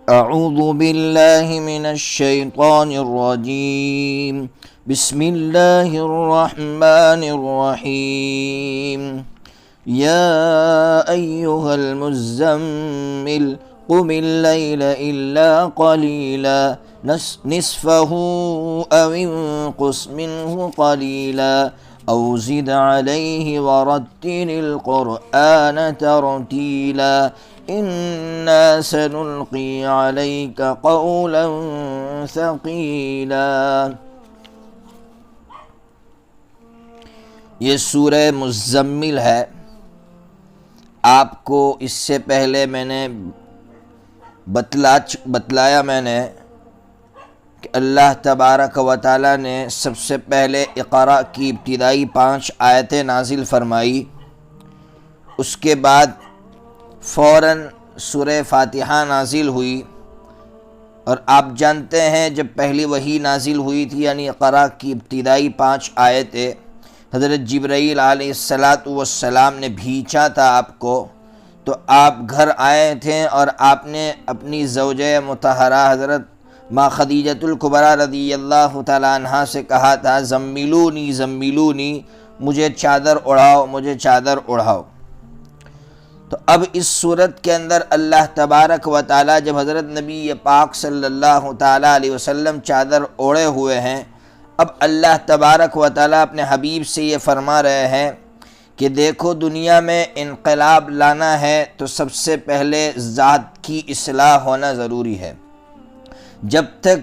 أعوذ بالله من الشيطان الرجيم بسم الله الرحمن الرحيم يا أيها المزمل قم الليل إلا قليلا نصفه أو انقص منه قليلا أو زد عليه ورتل القرآن ترتيلا إنا سنلقي عليك قولا ثقيلا۔ یہ سورہ مزمل ہے۔ آپ کو اس سے پہلے میں نے بتلایا کہ اللہ تبارک و تعالیٰ نے سب سے پہلے اقرا کی ابتدائی 5 آیتیں نازل فرمائی، اس کے بعد فوراً سورہ فاتحہ نازل ہوئی، اور آپ جانتے ہیں جب پہلی وحی نازل ہوئی تھی یعنی اقرا کی ابتدائی 5 آیتیں حضرت جبرائیل علیہ السلام نے بھیجا تھا آپ کو، تو آپ گھر آئے تھے اور آپ نے اپنی زوجہ مطہرہ حضرت ماں خدیجۃ الکبریٰ رضی اللہ تعالیٰ عنہا سے کہا تھا زمیلونی زمیلونی، مجھے چادر اڑاؤ مجھے چادر اڑاؤ۔ تو اب اس صورت کے اندر اللہ تبارک و تعالیٰ جب حضرت نبی پاک صلی اللہ تعالیٰ علیہ وسلم چادر اوڑے ہوئے ہیں، اب اللہ تبارک و تعالیٰ اپنے حبیب سے یہ فرما رہے ہیں کہ دیکھو دنیا میں انقلاب لانا ہے تو سب سے پہلے ذات کی اصلاح ہونا ضروری ہے۔ جب تک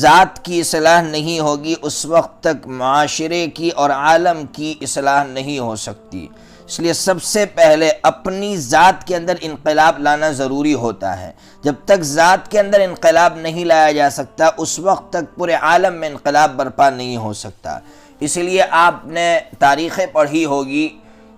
ذات کی اصلاح نہیں ہوگی اس وقت تک معاشرے کی اور عالم کی اصلاح نہیں ہو سکتی۔ اس لیے سب سے پہلے اپنی ذات کے اندر انقلاب لانا ضروری ہوتا ہے۔ جب تک ذات کے اندر انقلاب نہیں لایا جا سکتا اس وقت تک پورے عالم میں انقلاب برپا نہیں ہو سکتا۔ اس لیے آپ نے تاریخیں پڑھی ہوگی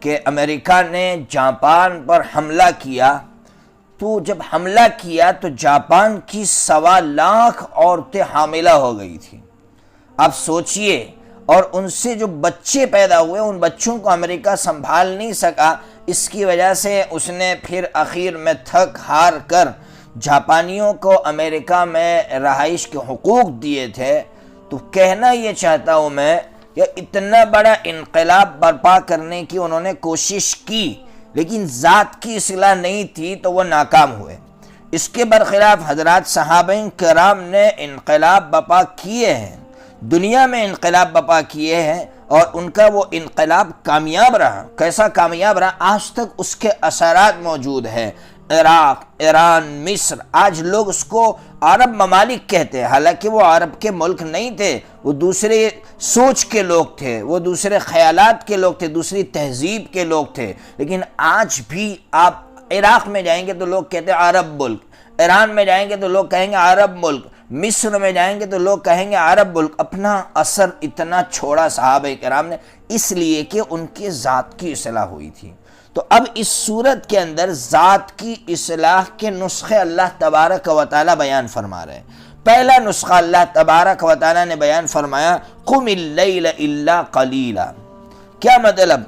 کہ امریکہ نے جاپان پر حملہ کیا، تو جب حملہ کیا تو جاپان کی 1.25 لاکھ عورتیں حاملہ ہو گئی تھیں۔ آپ سوچئے، اور ان سے جو بچے پیدا ہوئے ان بچوں کو امریکہ سنبھال نہیں سکا، اس کی وجہ سے اس نے پھر اخیر میں تھک ہار کر جاپانیوں کو امریکہ میں رہائش کے حقوق دیے تھے۔ تو کہنا یہ چاہتا ہوں میں کہ اتنا بڑا انقلاب برپا کرنے کی انہوں نے کوشش کی، لیکن ذات کی اصلاح نہیں تھی تو وہ ناکام ہوئے۔ اس کے برخلاف حضرات صحابہ کرام نے انقلاب برپا کیے ہیں، دنیا میں انقلاب برپا کیے ہیں، اور ان کا وہ انقلاب کامیاب رہا۔ کیسا کامیاب رہا؟ آج تک اس کے اثرات موجود ہیں۔ عراق، ایران، مصر، آج لوگ اس کو عرب ممالک کہتے ہیں، حالانکہ وہ عرب کے ملک نہیں تھے، وہ دوسرے سوچ کے لوگ تھے، وہ دوسرے خیالات کے لوگ تھے، دوسری تہذیب کے لوگ تھے۔ لیکن آج بھی آپ عراق میں جائیں گے تو لوگ کہتے ہیں عرب ملک، ایران میں جائیں گے تو لوگ کہیں گے عرب ملک، مصر میں جائیں گے تو لوگ کہیں گے عرب ملک۔ اپنا اثر اتنا چھوڑا صحابہ کرام نے، اس لیے کہ ان کے ذات کی اصلاح ہوئی تھی۔ تو اب اس صورت کے اندر ذات کی اصلاح کے نسخے اللہ تبارک و تعالیٰ بیان فرما رہے ہیں۔ پہلا نسخہ اللہ تبارک و تعالیٰ نے بیان فرمایا قم اللیل الا قلیلا۔ کیا مطلب؟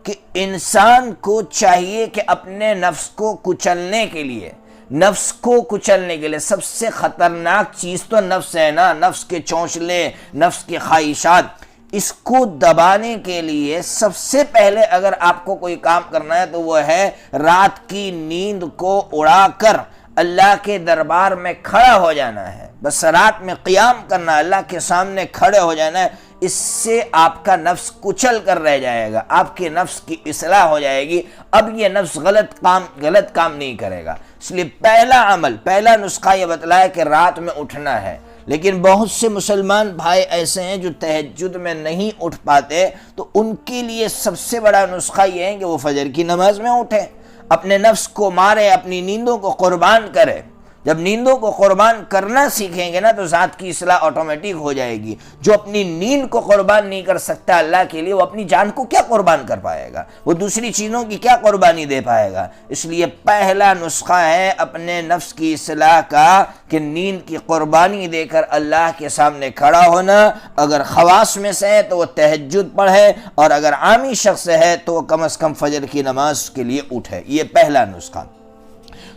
کہ انسان کو چاہیے کہ اپنے نفس کو کچلنے کے لیے، نفس کو کچلنے کے لیے سب سے خطرناک چیز تو نفس ہے نا، نفس کے چونچلے، نفس کے خواہشات، اس کو دبانے کے لیے سب سے پہلے اگر آپ کو کوئی کام کرنا ہے تو وہ ہے رات کی نیند کو اڑا کر اللہ کے دربار میں کھڑا ہو جانا ہے۔ بس رات میں قیام کرنا، اللہ کے سامنے کھڑے ہو جانا ہے۔ اس سے آپ کا نفس کچل کر رہ جائے گا، آپ کے نفس کی اصلاح ہو جائے گی، اب یہ نفس غلط کام نہیں کرے گا۔ اس لیے پہلا عمل، پہلا نسخہ یہ بتلایا کہ رات میں اٹھنا ہے۔ لیکن بہت سے مسلمان بھائی ایسے ہیں جو تہجد میں نہیں اٹھ پاتے، تو ان کے لیے سب سے بڑا نسخہ یہ ہے کہ وہ فجر کی نماز میں اٹھیں، اپنے نفس کو مارے، اپنی نیندوں کو قربان کرے۔ جب نیندوں کو قربان کرنا سیکھیں گے نا تو ذات کی اصلاح آٹومیٹک ہو جائے گی۔ جو اپنی نیند کو قربان نہیں کر سکتا اللہ کے لیے، وہ اپنی جان کو کیا قربان کر پائے گا؟ وہ دوسری چیزوں کی کیا قربانی دے پائے گا؟ اس لیے پہلا نسخہ ہے اپنے نفس کی اصلاح کا کہ نیند کی قربانی دے کر اللہ کے سامنے کھڑا ہونا۔ اگر خواص میں سے ہے تو وہ تہجد پڑھے، اور اگر عامی شخص ہے تو وہ کم از کم فجر کی نماز کے لیے اٹھے۔ یہ پہلا نسخہ۔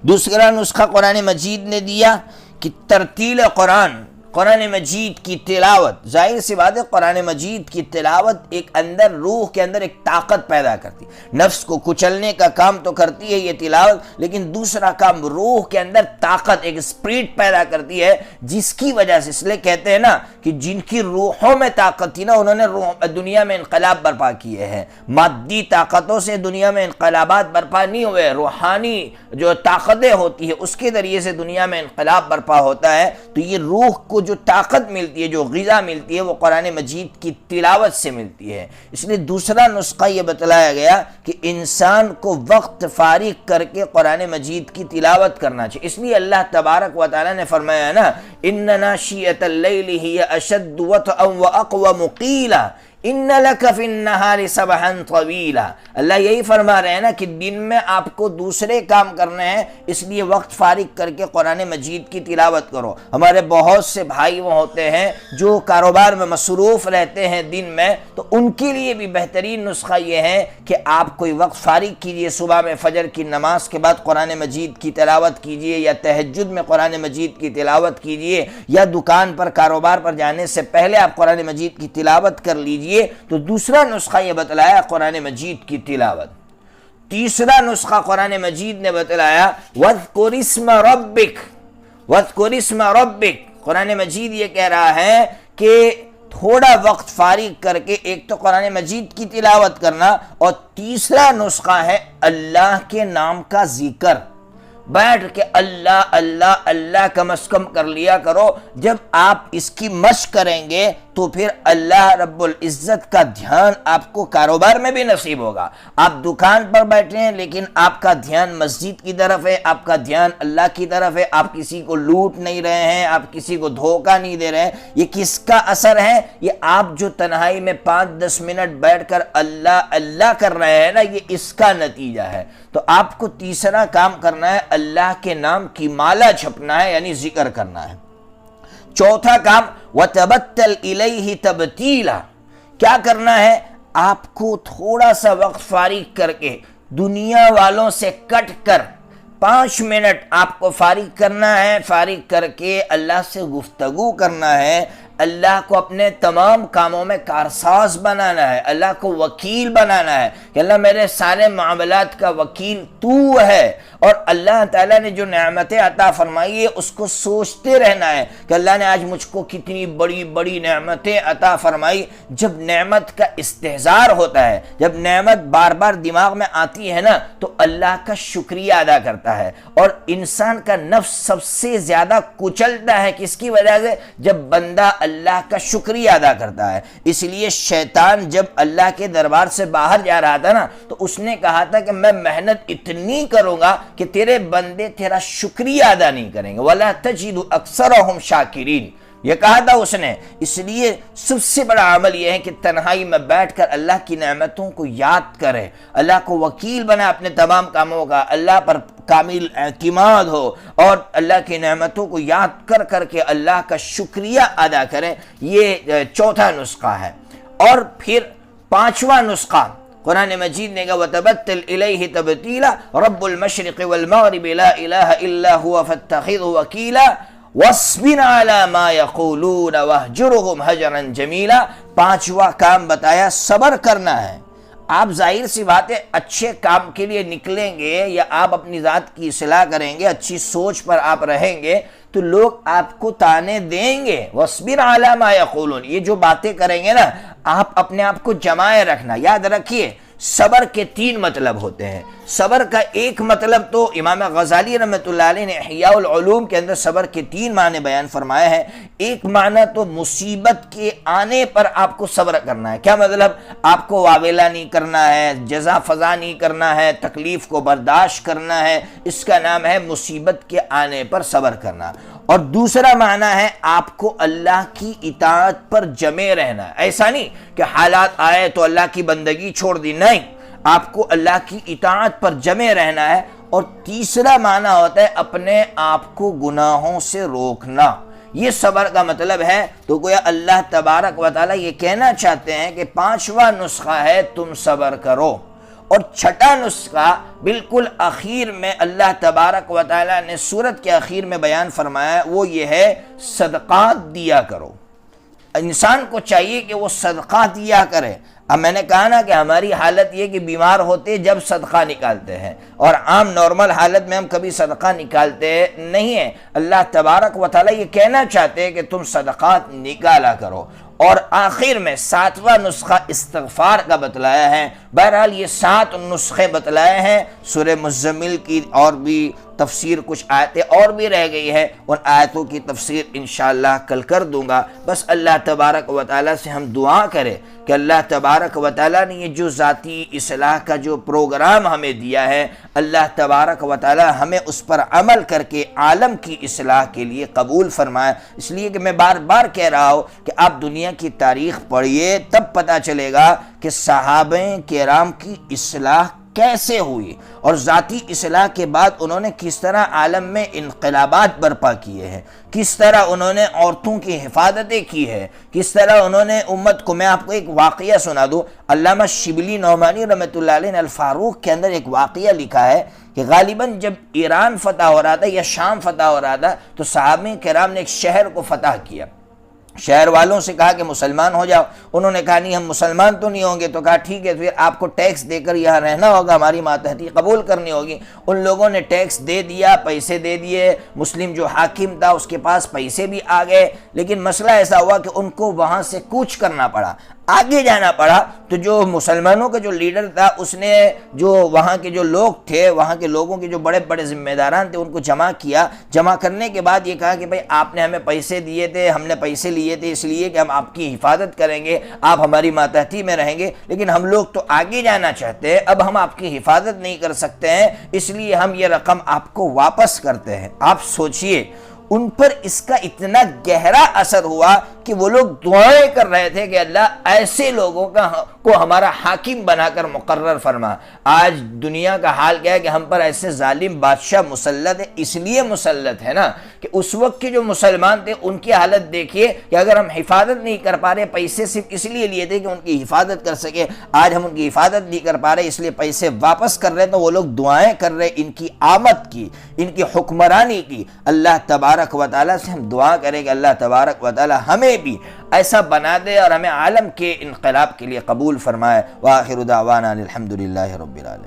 دوسرا نسخہ قرآن مجید نے دیا کہ ترتیل قرآن مجید کی تلاوت، ظاہر سی بات ہے قرآن مجید کی تلاوت ایک اندر روح کے اندر ایک طاقت پیدا کرتی، نفس کو کچلنے کا کام تو کرتی ہے یہ تلاوت، لیکن دوسرا کام روح کے اندر طاقت، ایک اسپرٹ پیدا کرتی ہے، جس کی وجہ سے اس لیے کہتے ہیں نا کہ جن کی روحوں میں طاقت تھی نا انہوں نے دنیا میں انقلاب برپا کیے ہیں۔ مادی طاقتوں سے دنیا میں انقلابات برپا نہیں ہوئے، روحانی جو طاقتیں ہوتی ہے اس کے ذریعے سے دنیا میں انقلاب برپا ہوتا ہے۔ تو یہ روح کو جو طاقت ملتی ہے، جو غذا ملتی ہے، وہ قرآن مجید کی تلاوت سے ملتی ہے۔ اس لیے دوسرا نسخہ یہ بتلایا گیا کہ انسان کو وقت فارغ کر کے قرآن مجید کی تلاوت کرنا چاہیے۔ اس لیے اللہ تبارک و تعالیٰ نے فرمایا نا ان ناشئۃ اللیل ہی اشد وطئا واقوم قیلا ان لک فی النہار سبحا طویلا۔ اللہ یہی فرما رہے ہیں نا کہ دن میں آپ کو دوسرے کام کرنے ہیں، اس لیے وقت فارغ کر کے قرآن مجید کی تلاوت کرو۔ ہمارے بہت سے بھائی وہ ہوتے ہیں جو کاروبار میں مصروف رہتے ہیں دن میں، تو ان کے لیے بھی بہترین نسخہ یہ ہے کہ آپ کوئی وقت فارغ کیجئے، صبح میں فجر کی نماز کے بعد قرآن مجید کی تلاوت کیجئے، یا تہجد میں قرآن مجید کی تلاوت کیجئے، یا دکان پر کاروبار پر جانے سے پہلے آپ قرآن مجید کی تلاوت کر لیجئے۔ تو دوسرا نسخہ یہ بتلایا قرآن مجید کی تلاوت۔ تیسرا نسخہ قرآن مجید نے بتلایا وَاذْكُرِ اسْمَ رَبِّكَ، وَاذْكُرِ اسْمَ رَبِّكَ۔ قرآن مجید یہ کہہ رہا ہے کہ تھوڑا وقت فارغ کر کے ایک تو قرآن مجید کی تلاوت کرنا، اور تیسرا نسخہ ہے اللہ کے نام کا ذکر۔ بیٹھ کے اللہ اللہ اللہ کم از کم کر لیا کرو۔ جب آپ اس کی مشق کریں گے تو پھر اللہ رب العزت کا دھیان آپ کو کاروبار میں بھی نصیب ہوگا۔ آپ دکان پر بیٹھے ہیں لیکن آپ کا دھیان مسجد کی طرف ہے، آپ کا دھیان اللہ کی طرف ہے، آپ کسی کو لوٹ نہیں رہے ہیں، آپ کسی کو دھوکہ نہیں دے رہے ہیں۔ یہ کس کا اثر ہے؟ یہ آپ جو تنہائی میں 5-10 منٹ بیٹھ کر اللہ اللہ کر رہے ہیں نا، یہ اس کا نتیجہ ہے۔ تو آپ کو تیسرا کام کرنا ہے، اللہ کے نام کی مالا چھپنا ہے، یعنی ذکر کرنا ہے۔ چوتھا کام وَتَبَتَّلْ إِلَيْهِ تَبْتِيلًا، کیا کرنا ہے؟ آپ کو تھوڑا سا وقت فارغ کر کے دنیا والوں سے کٹ کر 5 منٹ آپ کو فارغ کرنا ہے، فارغ کر کے اللہ سے گفتگو کرنا ہے، اللہ کو اپنے تمام کاموں میں کارساز بنانا ہے، اللہ کو وکیل بنانا ہے کہ اللہ میرے سارے معاملات کا وکیل تو ہے، اور اللہ تعالیٰ نے جو نعمتیں عطا فرمائی ہے اس کو سوچتے رہنا ہے کہ اللہ نے آج مجھ کو کتنی بڑی بڑی نعمتیں عطا فرمائی۔ جب نعمت کا استحضار ہوتا ہے، جب نعمت بار بار دماغ میں آتی ہے نا، تو اللہ کا شکریہ ادا کرتا ہے، اور انسان کا نفس سب سے زیادہ کچلتا ہے کس کی وجہ سے؟ جب بندہ اللہ کا شکریہ ادا کرتا ہے۔ اس لیے شیطان جب اللہ کے دربار سے باہر جا رہا تھا نا، تو اس نے کہا تھا کہ میں محنت اتنی کروں گا کہ تیرے بندے تیرا شکریہ ادا نہیں کریں گے، وَلَا تَجِدُ أَكْثَرَهُمْ شَاكِرِينَ، یہ کہا تھا اس نے۔ اس لیے سب سے بڑا عمل یہ ہے کہ تنہائی میں بیٹھ کر اللہ کی نعمتوں کو یاد کرے، اللہ کو وکیل بنا اپنے تمام کاموں کا، اللہ پر کامل اعتماد ہو، اور اللہ کی نعمتوں کو یاد کر کر کے اللہ کا شکریہ ادا کریں۔ یہ چوتھا نسخہ ہے۔ اور پھر پانچواں نسخہ قرآن مجید نے کہا وَتَبَتَّلْ إِلَيْهِ تَبْتِيلًا رَبُّ الْمَشْرِقِ وَالْمَغْرِبِ لَا إِلَهَ إِلَّا هُوَ فَاتَّخِذْهُ وَكِيلًا وَاصْبِرْ عَلَى مَا يَقُولُونَ وَاهْجُرْهُمْ هَجْرًا جَمِيلًا۔ پانچواں کام بتایا صبر کرنا ہے۔ آپ ظاہر سی بات ہے اچھے کام کے لیے نکلیں گے یا آپ اپنی ذات کی اصلاح کریں گے، اچھی سوچ پر آپ رہیں گے تو لوگ آپ کو تانے دیں گے۔ وَاصْبِرْ عَلَى مَا يَقُولُونَ، یہ جو باتیں کریں گے نا، آپ اپنے آپ کو جمائے رکھنا۔ یاد رکھیے صبر کے 3 مطلب ہوتے ہیں۔ صبر کا ایک مطلب تو امام غزالی رحمۃ اللہ علیہ نے احیاء العلوم کے اندر صبر کے 3 معنی بیان فرمائے ہیں۔ ایک معنی تو مصیبت کے آنے پر آپ کو صبر کرنا ہے۔ کیا مطلب؟ آپ کو واویلا نہیں کرنا ہے، جزا فضا نہیں کرنا ہے، تکلیف کو برداشت کرنا ہے، اس کا نام ہے مصیبت کے آنے پر صبر کرنا۔ اور دوسرا معنی ہے آپ کو اللہ کی اطاعت پر جمے رہنا۔ ایسا نہیں کہ حالات آئے تو اللہ کی بندگی چھوڑ دی، نہیں، آپ کو اللہ کی اطاعت پر جمے رہنا ہے۔ اور تیسرا معنی ہوتا ہے اپنے آپ کو گناہوں سے روکنا۔ یہ صبر کا مطلب ہے۔ تو گویا اللہ تبارک و تعالیٰ یہ کہنا چاہتے ہیں کہ 5واں نسخہ ہے تم صبر کرو، اور چھٹا نسخہ بالکل اخیر میں اللہ تبارک و تعالیٰ نے سورت کے اخیر میں بیان فرمایا، وہ یہ ہے صدقات دیا کرو۔ انسان کو چاہیے کہ وہ صدقہ دیا کرے۔ اب میں نے کہا نا کہ ہماری حالت یہ کہ بیمار ہوتے جب صدقہ نکالتے ہیں، اور عام نارمل حالت میں ہم کبھی صدقہ نکالتے نہیں ہیں۔ اللہ تبارک و تعالیٰ یہ کہنا چاہتے ہیں کہ تم صدقات نکالا کرو، اور آخر میں 7واں نسخہ استغفار کا بتلایا ہے۔ بہرحال یہ 7 نسخے بتلائے ہیں۔ سورہ مزمل کی اور بھی تفسیر، کچھ آیتیں اور بھی رہ گئی ہے، ان آیتوں کی تفسیر انشاءاللہ کل کر دوں گا۔ بس اللہ تبارک و تعالیٰ سے ہم دعا کریں کہ اللہ تبارک و تعالیٰ نے یہ جو ذاتی اصلاح کا جو پروگرام ہمیں دیا ہے، اللہ تبارک و تعالیٰ ہمیں اس پر عمل کر کے عالم کی اصلاح کے لیے قبول فرمائے۔ اس لیے کہ میں بار بار کہہ رہا ہوں کہ آپ دنیا کی تاریخ پڑھیے، تب پتہ چلے گا کہ صحابہ کرام کی اصلاح کیسے ہوئی، اور ذاتی اصلاح کے بعد انہوں نے کس طرح عالم میں انقلابات برپا کیے ہیں، کس طرح انہوں نے عورتوں کی حفاظتیں کی ہے، کس طرح انہوں نے امت کو۔ میں آپ کو ایک واقعہ سنا دوں۔ علامہ شبلی نعمانی رحمۃ اللہ علیہ نے الفاروق کے اندر ایک واقعہ لکھا ہے کہ غالباً جب ایران فتح ہو رہا تھا یا شام فتح ہو رہا تھا تو صحابہ کرام نے ایک شہر کو فتح کیا۔ شہر والوں سے کہا کہ مسلمان ہو جاؤ، انہوں نے کہا نہیں ہم مسلمان تو نہیں ہوں گے، تو کہا ٹھیک ہے پھر آپ کو ٹیکس دے کر یہاں رہنا ہوگا، ہماری ماتحتی قبول کرنی ہوگی۔ ان لوگوں نے ٹیکس دے دیا، پیسے دے دیے، مسلم جو حاکم تھا اس کے پاس پیسے بھی آ گئے، لیکن مسئلہ ایسا ہوا کہ ان کو وہاں سے کوچ کرنا پڑا، آگے جانا پڑا۔ تو جو مسلمانوں کا جو لیڈر تھا اس نے جو وہاں کے جو لوگ تھے، وہاں کے لوگوں کے جو بڑے بڑے ذمہ داران تھے، ان کو جمع کیا۔ جمع کرنے کے بعد یہ کہا کہ بھئی آپ نے ہمیں پیسے دیے تھے، ہم نے پیسے لیے تھے اس لیے کہ ہم آپ کی حفاظت کریں گے، آپ ہماری ماتحتی میں رہیں گے، لیکن ہم لوگ تو آگے جانا چاہتے ہیں، اب ہم آپ کی حفاظت نہیں کر سکتے ہیں، اس لیے ہم یہ رقم آپ کو واپس کرتے ہیں۔ آپ سوچئے ان پر اس کا اتنا گہرا اثر ہوا کہ وہ لوگ دعائیں کر رہے تھے کہ اللہ ایسے لوگوں کو ہمارا حاکم بنا کر مقرر فرما۔ آج دنیا کا حال کیا ہے کہ ہم پر ایسے ظالم بادشاہ مسلط ہے، اس لیے مسلط ہے نا کہ اس وقت کے جو مسلمان تھے ان کی حالت دیکھیے کہ اگر ہم حفاظت نہیں کر پا رہے، پیسے صرف اس لیے لیے تھے کہ ان کی حفاظت کر سکے، آج ہم ان کی حفاظت نہیں کر پا رہے اس لیے پیسے واپس کر رہے، تو وہ لوگ دعائیں کر رہے ان کی آمد کی، ان کی حکمرانی کی۔ اللہ تبارک و تعالیٰ سے ہم دعا کریں کہ اللہ تبارک و تعالیٰ ہمیں بھی ایسا بنا دے اور ہمیں عالم کے انقلاب کے لیے قبول فرمائے۔ وآخر دعوانا الحمدللہ رب العالمین۔